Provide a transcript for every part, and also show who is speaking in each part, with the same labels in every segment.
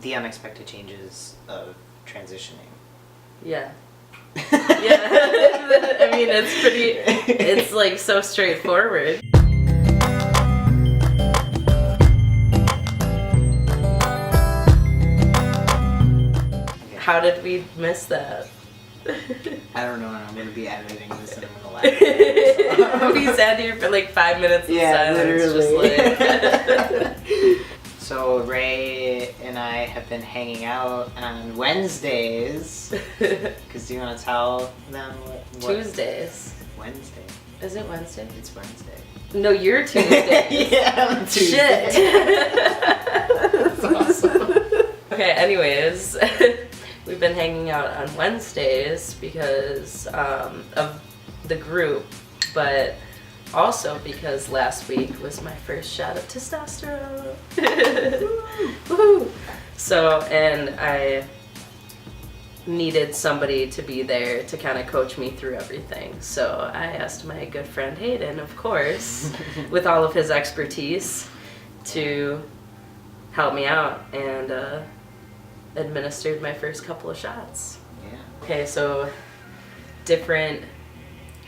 Speaker 1: The unexpected changes of transitioning.
Speaker 2: Yeah. Yeah. I mean, it's like so straightforward. How did we miss that?
Speaker 1: I don't know, and I'm going to be editing this and I'm going to laugh.
Speaker 2: So. We sat here for like 5 minutes in silence.
Speaker 1: Literally.
Speaker 2: Just like...
Speaker 1: So Ray and I have been hanging out on Wednesdays. Because do you want to tell them what?
Speaker 2: Tuesdays.
Speaker 1: Wednesday.
Speaker 2: Is it Wednesday?
Speaker 1: It's Wednesday.
Speaker 2: No, you're Tuesday.
Speaker 1: Yeah, I'm Tuesday.
Speaker 2: Shit.
Speaker 1: That's awesome.
Speaker 2: Okay, anyways. We've been hanging out on Wednesdays because of the group, but also because last week was my first shot of testosterone. Woohoo! So, and I needed somebody to be there to kind of coach me through everything. So I asked my good friend Hayden, of course, with all of his expertise, to help me out and administered my first couple of shots.
Speaker 1: Yeah.
Speaker 2: Okay, so different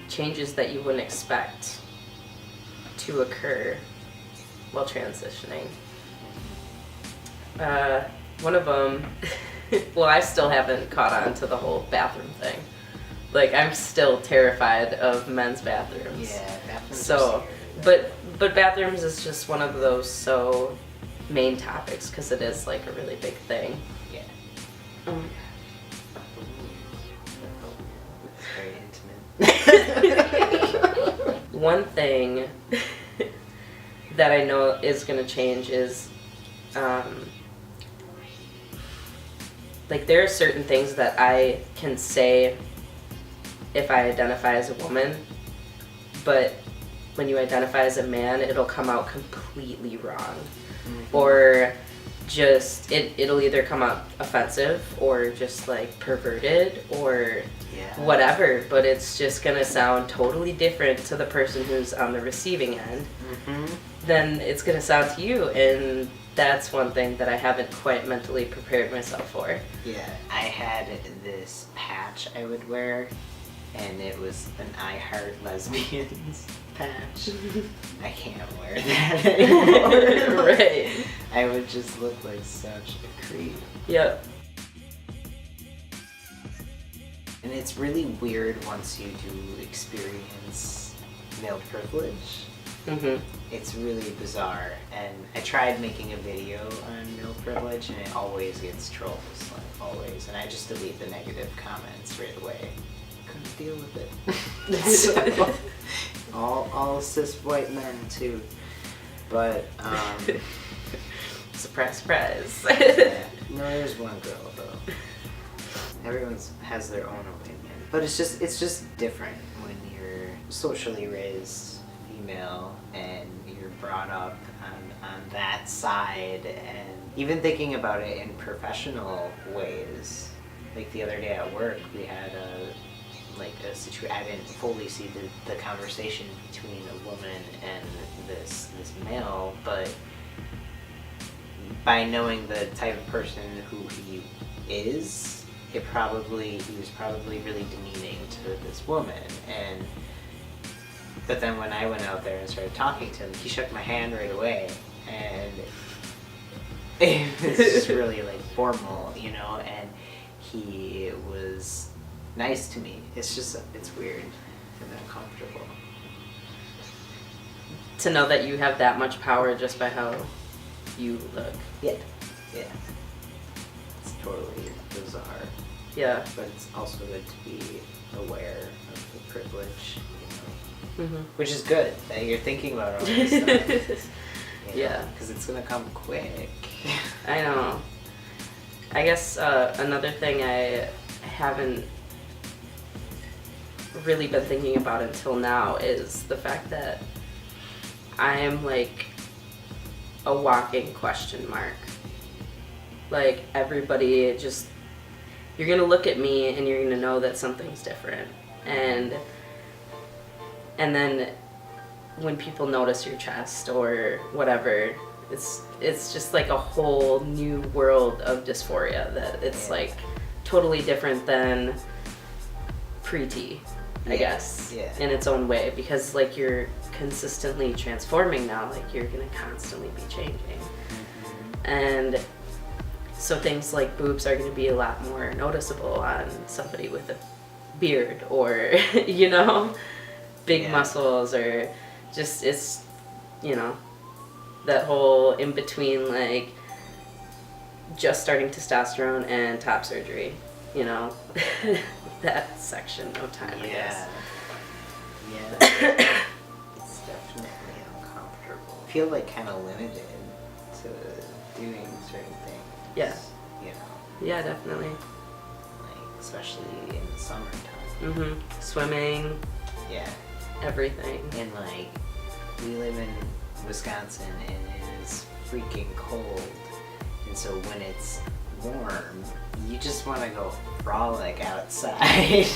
Speaker 2: changes that you wouldn't expect to occur while transitioning. One of them, well, I still haven't caught on to the whole bathroom thing. Like, I'm still terrified of men's bathrooms.
Speaker 1: Yeah, bathrooms.
Speaker 2: So, but bathrooms is just one of those so main topics because it is like a really big thing.
Speaker 1: Yeah. It's very intimate.
Speaker 2: One thing that I know is going to change is, like, there are certain things that I can say if I identify as a woman, but when you identify as a man, it'll come out completely wrong. Mm-hmm. Or just, it'll either come out offensive or just like perverted or whatever, but it's just gonna sound totally different to the person who's on the receiving end than it's gonna sound to you, and that's one thing that I haven't quite mentally prepared myself for.
Speaker 1: Yeah, I had this patch I would wear, and it was an I Heart Lesbians patch. I can't wear that anymore.
Speaker 2: Right.
Speaker 1: I would just look like such a creep.
Speaker 2: Yep.
Speaker 1: And it's really weird once you do experience male privilege.
Speaker 2: Mm-hmm.
Speaker 1: It's really bizarre, and I tried making a video on male privilege, and it always gets trolls, like always, and I just delete the negative comments right away. Couldn't deal with it. So, all cis white men too, but
Speaker 2: surprise, surprise.
Speaker 1: yeah. No, there's one girl though. Everyone has their own opinion, but it's just different when you're socially raised female and you're brought up on that side, and even thinking about it in professional ways. Like the other day at work, we had a situation. I didn't fully see the conversation between a woman and this male, but by knowing the type of person who he is, he was probably really demeaning to this woman. But then when I went out there and started talking to him, he shook my hand right away, and it was just really like formal, you know, and he was nice to me. It's weird and uncomfortable.
Speaker 2: To know that you have that much power just by how you look.
Speaker 1: Yeah. It's totally bizarre.
Speaker 2: Yeah.
Speaker 1: But it's also good to be aware of the privilege, you know.
Speaker 2: Mm-hmm.
Speaker 1: Which is good that you're thinking about all this stuff.
Speaker 2: Yeah.
Speaker 1: Because it's going to come quick.
Speaker 2: I know. I guess another thing I haven't really been thinking about until now is the fact that I am like a walking question mark. Like, everybody just, you're gonna look at me and you're gonna know that something's different, and then when people notice your chest or whatever, it's just like a whole new world of dysphoria that it's like totally different than pre-T, I guess, in its own way, because like you're consistently transforming now, like you're gonna constantly be changing. And so things like boobs are gonna be a lot more noticeable on somebody with a beard or, you know, big muscles, or just, it's, you know, that whole in between, like just starting testosterone and top surgery, you know, that section of time, I guess.
Speaker 1: Yeah. It's definitely uncomfortable. I feel like kind of limited to doing certain things.
Speaker 2: Yeah.
Speaker 1: You know.
Speaker 2: Yeah, definitely.
Speaker 1: Like, especially in the summertime.
Speaker 2: Swimming.
Speaker 1: Yeah.
Speaker 2: Everything.
Speaker 1: And like, we live in Wisconsin and it is freaking cold. And so when it's warm, you just want to go frolic outside.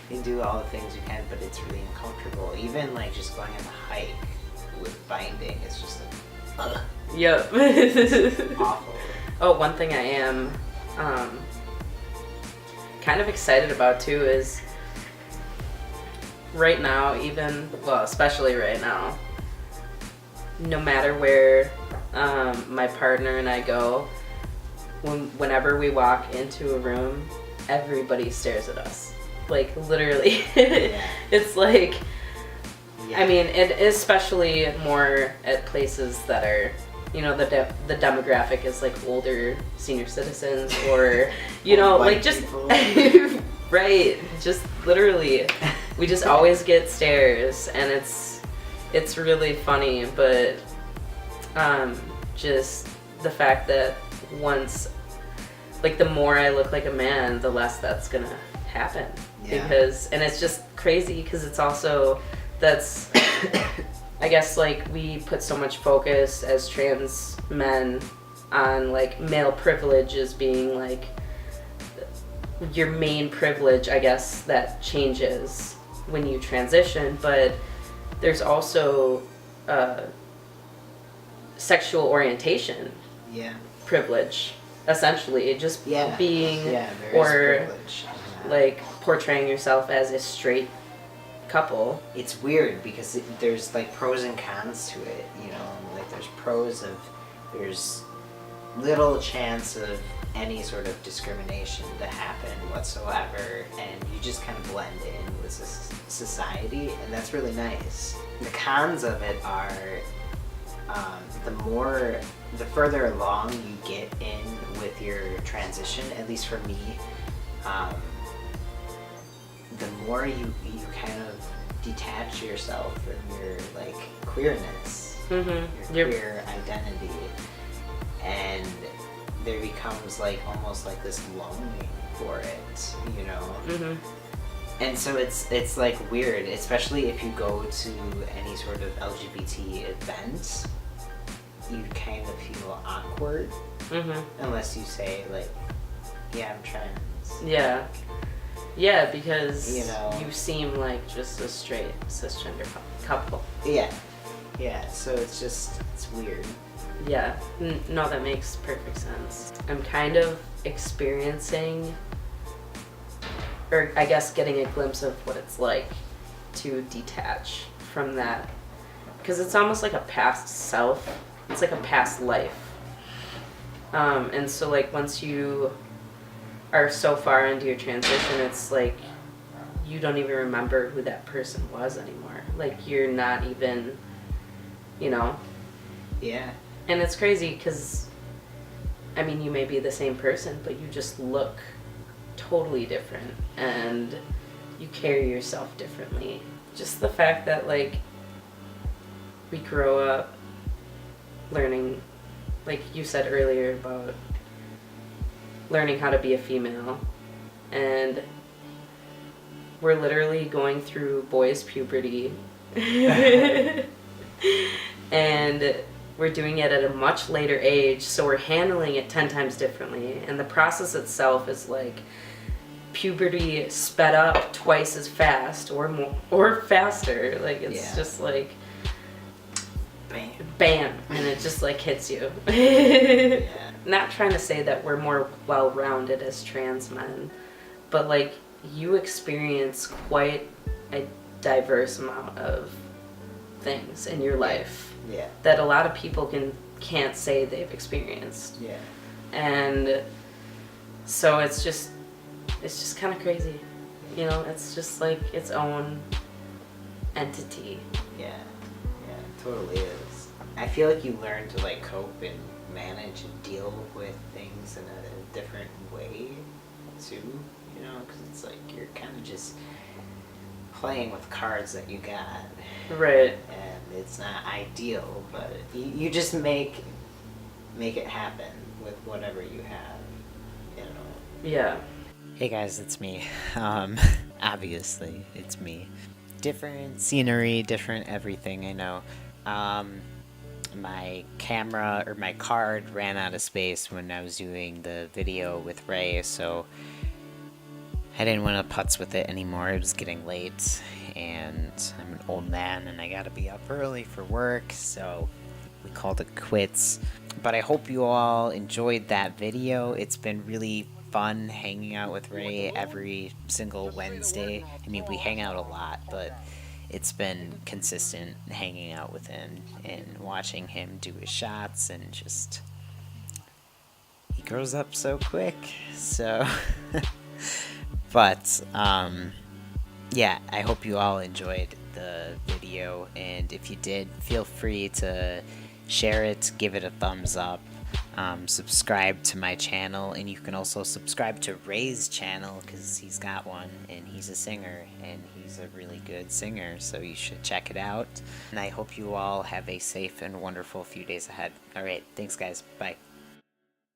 Speaker 1: And do all the things you can, but it's really uncomfortable. Even like just going on a hike with binding, it's just like, ugh.
Speaker 2: Yep.
Speaker 1: It's awful.
Speaker 2: Oh, one thing I am kind of excited about too is right now, especially right now, no matter where my partner and I go, whenever we walk into a room, everybody stares at us. Like, literally. It's like, I mean, it especially more at places that are, you know, the demographic is like older senior citizens, or, you know, like just, right, just literally, we just always get stares, and it's really funny, but just the fact that once, like, the more I look like a man, the less that's gonna happen. Because, and it's just crazy because it's also, that's, I guess, like, we put so much focus as trans men on like male privilege as being like your main privilege, I guess, that changes when you transition, but there's also sexual orientation privilege, essentially, just being or like portraying yourself as a straight couple.
Speaker 1: It's weird because there's like pros and cons to it, you know, like there's pros of there's little chance of any sort of discrimination to happen whatsoever, and you just kind of blend in with society, and that's really nice. The cons of it are the further along you get in with your transition, at least for me, the more you kind of detach yourself from your like queerness, your queer identity, and there becomes like almost like this longing for it, you know. And so it's like weird, especially if you go to any sort of LGBT event, you kind of feel awkward unless you say like, yeah, I'm trans. Yeah, because you know, you seem like just a straight cisgender couple. Yeah, so it's weird. Yeah, no, that makes perfect sense. I'm kind of experiencing, or I guess getting a glimpse of what it's like to detach from that, because it's almost like a past self. It's like a past life. And so like once you are so far into your transition, it's like you don't even remember who that person was anymore. Like you're not even, you know. Yeah. And it's crazy because, I mean, you may be the same person, but you just look totally different and you carry yourself differently. Just the fact that like we grow up learning, like you said earlier, about learning how to be a female, and we're literally going through boys' puberty and we're doing it at a much later age, so we're handling it 10 times differently, and the process itself is like puberty sped up twice as fast or more or faster. Like it's just like
Speaker 2: bam, and it just like hits you.
Speaker 1: Yeah.
Speaker 2: Not trying to say that we're more well-rounded as trans men, but like you experience quite a diverse amount of things in your life
Speaker 1: Yeah.
Speaker 2: that a lot of people can't say they've experienced.
Speaker 1: Yeah.
Speaker 2: And so it's just kind of crazy, you know. It's just like its own entity.
Speaker 1: Yeah. Yeah. It totally is. I feel like you learn to like cope and manage and deal with things in a different way too, you know, because it's like you're kind of just playing with cards that you got,
Speaker 2: Right.
Speaker 1: and it's not ideal, but you just make it happen with whatever you have, you know.
Speaker 2: Yeah.
Speaker 1: Hey guys, it's me. Obviously, it's me. Different scenery, different everything, I know. My camera or my card ran out of space when I was doing the video with Ray, so I didn't want to putz with it anymore. It was getting late, and I'm an old man, and I gotta be up early for work, so we called it quits. But I hope you all enjoyed that video. It's been really fun hanging out with Ray every single Wednesday. I mean, we hang out a lot, but it's been consistent hanging out with him and watching him do his shots, and just he grows up so quick. So but yeah, I hope you all enjoyed the video, and if you did, feel free to share it, give it a thumbs up, subscribe to my channel, and you can also subscribe to Ray's channel because he's got one, and he's a singer, and he's a really good singer, so you should check it out. And I hope you all have a safe and wonderful few days ahead. Alright, thanks guys, bye.